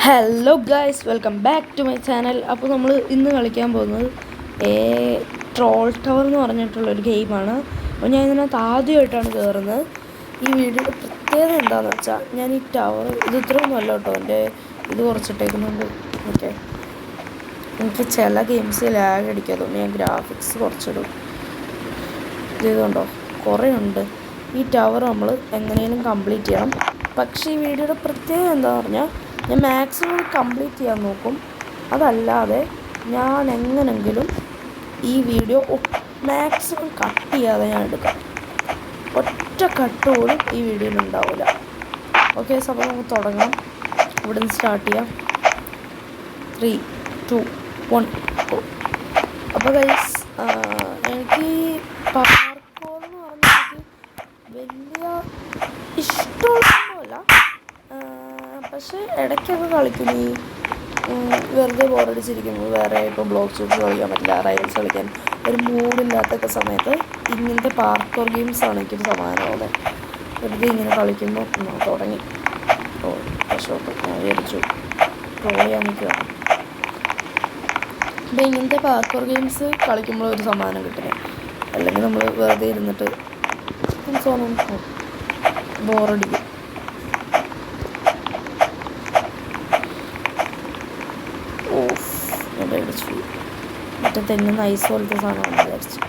Hello guys, welcome back to my channel. അപ്പോൾ നമ്മൾ ഇന്ന് കളിക്കാൻ പോകുന്നത് ട്രോൾ ടവർ എന്ന് പറഞ്ഞിട്ടുള്ളൊരു ഗെയിമാണ്. അപ്പോൾ ഞാൻ ഇതിനകത്ത് ആദ്യമായിട്ടാണ് കയറുന്നത്. ഈ വീഡിയോയുടെ പ്രത്യേകത എന്താണെന്ന് വെച്ചാൽ, ഞാൻ ഈ ടവർ ഇത് ഇത്രയൊന്നും അല്ല കേട്ടോ, എൻ്റെ ഇത് കുറച്ചിട്ടേക്കുന്നുണ്ട്. ഓക്കെ, എനിക്ക് ചില ഗെയിംസ് ലാഗ് അടിക്കും, അതുകൊണ്ട് ഞാൻ ഗ്രാഫിക്സ് കുറച്ചിടും. ഇതുകൊണ്ടോ കുറേ ഉണ്ട്. ഈ ടവർ നമ്മൾ എങ്ങനെയും കംപ്ലീറ്റ് ചെയ്യണം. പക്ഷേ ഈ വീഡിയോയുടെ പ്രത്യേകത എന്താണെന്ന് പറഞ്ഞാൽ, ഞാൻ മാക്സിമം കംപ്ലീറ്റ് ചെയ്യാൻ നോക്കും. അതല്ലാതെ ഞാൻ എങ്ങനെങ്കിലും ഈ വീഡിയോ മാക്സിമം കട്ട് ചെയ്യാതെ ഞാൻ എടുക്കാം. ഒറ്റ കട്ട് പോലും ഈ വീഡിയോയിൽ ഉണ്ടാവില്ല. ഓക്കെ, അപ്പോൾ നമുക്ക് തുടങ്ങാം. ഇവിടെ നിന്ന് സ്റ്റാർട്ട് ചെയ്യാം. 3, 2, 1 അപ്പോൾ ഗൈസ്, എനിക്ക് പാർക്കോർ എന്ന് പറഞ്ഞാൽ വലിയ ഇഷ്ടമൊന്നുമല്ല. പക്ഷേ ഇടയ്ക്കൊക്കെ കളിക്കും. ഈ വെറുതെ ബോറടിച്ചിരിക്കുമ്പോൾ വേറെ ഇപ്പോൾ ബ്ലോക്ക് ഷൂട്ട്സ് കളിക്കാൻ പറ്റില്ല, റൈഡ്സ് കളിക്കാൻ ഒരു മൂഡില്ലാത്തൊക്കെ സമയത്ത് ഇങ്ങനത്തെ പാർക്കോർ ഗെയിംസാണ് എനിക്കൊരു സമാധാനമാവുന്നത്. വെറുതെ ഇങ്ങനെ കളിക്കുമ്പോൾ തുടങ്ങി ഷോട്ട് ഞാൻ വിചാരിച്ചു ട്രോൾ ചെയ്യാൻ നിൽക്കുകയാണ്. അപ്പോൾ ഇങ്ങനത്തെ പാർക്കോർ ഗെയിംസ് കളിക്കുമ്പോൾ ഒരു സമാധാനം കിട്ടുന്നത്. അല്ലെങ്കിൽ നമ്മൾ വെറുതെ ഇരുന്നിട്ട് ബോറടിക്കും. അടിച്ചു മറ്റേ തെങ്ങുന്ന ഐസ് പോലത്തെ സാധനമാണ് വിചാരിച്ചു.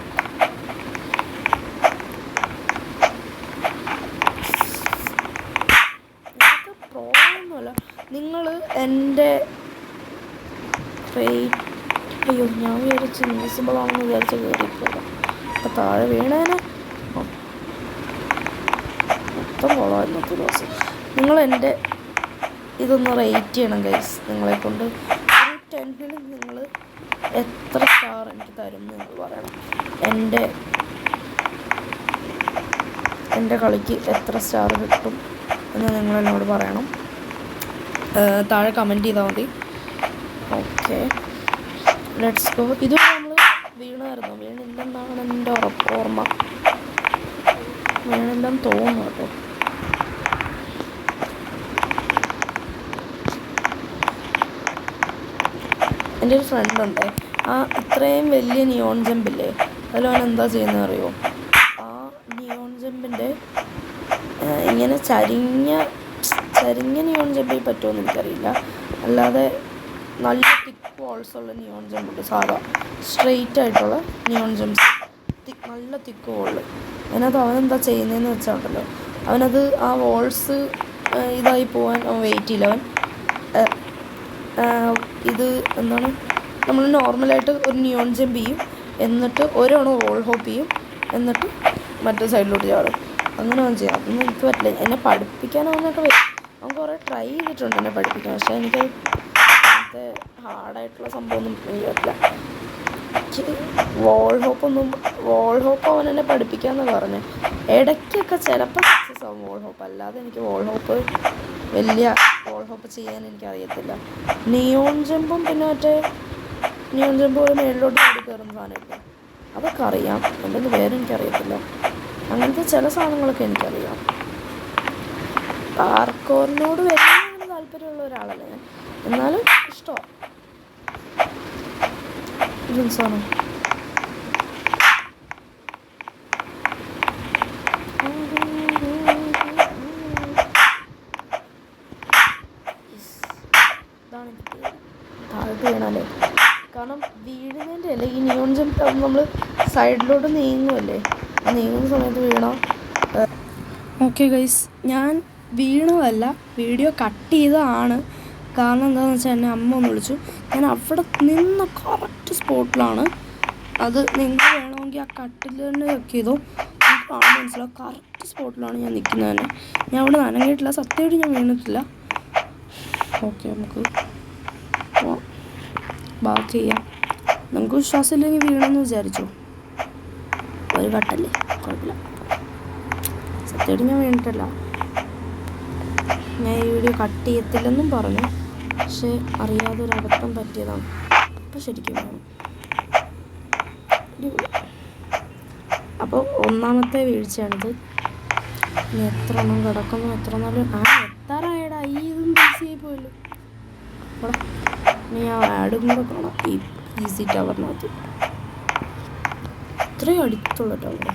പ്രോബ്ലമൊന്നുമല്ല. നിങ്ങൾ എൻ്റെ അയ്യോ, ഞാൻ വിചാരിച്ച് ഇൻവിസിബിൾ ആണെന്ന് വിചാരിച്ച് കയറിപ്പോകാം. അപ്പം താഴെ വീണേനെ മൊത്തം കൊള്ളാം. ഇന്നത്തെ ദിവസം നിങ്ങൾ എൻ്റെ ഇതൊന്ന് റേറ്റ് ചെയ്യണം ഗൈസ്. നിങ്ങളെക്കൊണ്ട് 10ൽ നിങ്ങൾ എത്ര സ്റ്റാർ എനിക്ക് തരും എന്ന് പറയണം. എൻ്റെ കളിക്ക് എത്ര സ്റ്റാർ കിട്ടും എന്ന് നിങ്ങൾ എന്നോട് പറയണം. താഴെ കമൻറ്റ് ചെയ്താൽ മതി. Okay, let's go. ഇത് നമ്മൾ വീണില്ലെന്നാണ് എൻ്റെ ഓർമ്മ. വീണില്ലെന്ന് തോന്നുന്നു കേട്ടോ. എൻ്റെ ഒരു ഫ്രണ്ടുണ്ട്, ഇത്രയും വലിയ നിയോൺ ജമ്പില്ലേ, അതിലവൻ എന്താ ചെയ്യുന്നത് അറിയുമോ? ആ നിയോൺ ജമ്പിൻ്റെ ഇങ്ങനെ ചരിഞ്ഞ നിയോൺ ജമ്പിൽ പറ്റുമെന്ന് എനിക്കറിയില്ല. അല്ലാതെ നല്ല തിക്ക് വോൾസുള്ള നിയോൺ ജമ്പുണ്ട്, സാധാ സ്ട്രെയിറ്റ് ആയിട്ടുള്ള നിയോൺ ജംപ്സ്, നല്ല തിക്ക് വോള്. അതിനകത്ത് അവനെന്താ ചെയ്യുന്നതെന്ന് വെച്ചാൽ അവനത് ആ വോൾസ് ഇതായി പോകാൻ അവൻ വെയിറ്റ് ചെയ്യില്ല. അവൻ ഇത് എന്താണ്, നമ്മൾ നോർമലായിട്ട് ഒരു നിയോൺ ജമ്പ് ചെയ്യും, എന്നിട്ട് ഒരെണ്ണം വോൾ ഹോപ്പ് ചെയ്യും, എന്നിട്ട് മറ്റേ സൈഡിലോട്ട് ചാടും. അങ്ങനെ അവൻ ചെയ്യാം. അതൊന്നും എനിക്ക് പറ്റില്ല. എന്നെ പഠിപ്പിക്കാൻ അവനൊക്കെ അവൻ കുറേ ട്രൈ ചെയ്തിട്ടുണ്ട് എന്നെ പഠിപ്പിക്കാൻ. പക്ഷേ എനിക്കത് അങ്ങനത്തെ ഹാർഡായിട്ടുള്ള സംഭവമൊന്നും എനിക്ക് പറ്റില്ല. വോൾ ഹോപ്പ് അവൻ എന്നെ പഠിപ്പിക്കാമെന്ന് പറഞ്ഞു. ഇടയ്ക്കൊക്കെ ചിലപ്പോൾ സക്സസ് ആവും വോൾ ഹോപ്പ്. അല്ലാതെ എനിക്ക് വോൾ ഹോപ്പ് വലിയ വോൾ ഹോപ്പ് ചെയ്യാൻ എനിക്കറിയത്തില്ല. നിയോൺ ജമ്പും പിന്നെ മറ്റേ നിയോൺ ജമ്പ് ഒരു മേളിലോട്ട് ഓടി കയറുന്ന സാധനമില്ല, അതൊക്കെ അറിയാം. എന്തെന്ന് പേര് എനിക്കറിയത്തില്ല. അങ്ങനത്തെ ചില സാധനങ്ങളൊക്കെ എനിക്കറിയാം. പാർക്കോറിനോട് വലിയ താല്പര്യമുള്ള ഒരാളല്ല ഞാൻ, എന്നാലും ഇഷ്ടമാണ്. സാധനം താഴോട്ട് വീണാലേ, കാരണം വീഴുന്നതിൻ്റെ അല്ലേ ഈ നിയോൺ ജമ്പ് നമ്മൾ സൈഡിലോട്ട് നീങ്ങുമല്ലേ, നീങ്ങുന്ന സമയത്ത് വീണോ. ഓക്കെ ഗൈസ്, ഞാൻ വീണതല്ല, വീഡിയോ കട്ട് ചെയ്തതാണ്. കാരണം എന്താണെന്ന് വെച്ചാൽ എന്നെ അമ്മ ഒന്ന് വിളിച്ചു. ഞാൻ അവിടെ നിന്ന കറക്റ്റ് സ്പോട്ടിലാണ്. അത് നിങ്ങൾ വേണമെങ്കിൽ ആ കട്ടിൽ തന്നെ ചെക്ക് ചെയ്തോ, നമുക്ക് കാണാൻ മനസ്സിലാവും. കറക്റ്റ് സ്പോട്ടിലാണ് ഞാൻ നിൽക്കുന്നത് തന്നെ. ഞാൻ അവിടെ നനങ്ങിയിട്ടില്ല, സത്യമായിട്ട് ഞാൻ വീണിട്ടില്ല. ഓക്കെ, നമുക്ക് ബാക്കി ചെയ്യാം. നിങ്ങൾക്ക് വിശ്വാസമില്ലെങ്കിൽ വീണെന്ന് വിചാരിച്ചോ, ഒരു കട്ടല്ലേ, കുഴപ്പമില്ല. സത്യമായിട്ട് ഞാൻ വീണിട്ടില്ല. ഞാൻ ഈ വീഡിയോ കട്ട് ചെയ്യത്തില്ലെന്നും പറഞ്ഞു, പക്ഷേ അറിയാതെ ഒരു അബദ്ധം പറ്റിയതാണ്. അപ്പോൾ ശരിക്കും വേണം. അപ്പോൾ ഒന്നാമത്തെ വീഴ്ചയാണിത്. ഇനി എത്ര എണ്ണം കിടക്കുന്നു, എത്ര നാൾ എത്താറായടാ, ഈ ഇതും ബിസി ആയി പോയല്ലോ. അവിടെ ഇനി ആ ആഡും കൂടെ കാണാം ഈ ഈസി ടവറിനകത്ത്. ഇത്രയും അടുത്തുള്ള ടവർ,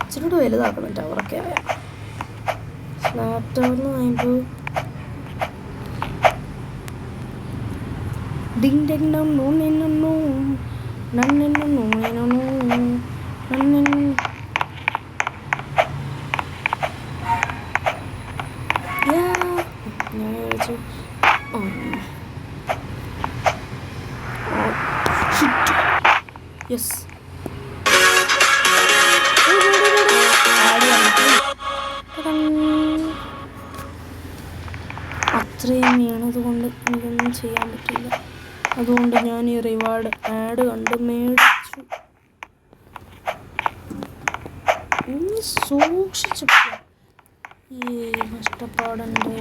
ഇച്ചിരി വലുതാക്കണം ടവറൊക്കെ ആയ. സ്ലാബ് ടവറിന് പറയുമ്പോൾ ഡിങ് ഡിങ് ഡോ no no no no no no no. ഞാൻ വിളിച്ചു യെസ് അത്രയും വീണത് കൊണ്ട് എനിക്കൊന്നും ചെയ്യാൻ പറ്റില്ല. അതുകൊണ്ട് ഞാൻ ഈ റിവാർഡ് ആഡ് കണ്ട് മേടിച്ചു. സൂക്ഷിച്ചു ഈ കഷ്ടപ്പാടൻ്റെ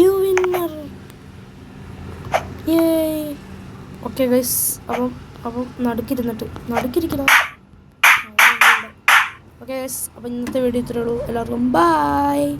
യു വിന്നർ. ഓക്കെ ഗൈസ്, അപ്പം നടുക്കിരിക്കണം. ഓക്കെ ഗൈസ്, അപ്പം ഇന്നത്തെ വീഡിയോ ഇത്രയേ ഉള്ളൂ. എല്ലാവർക്കും ബൈ.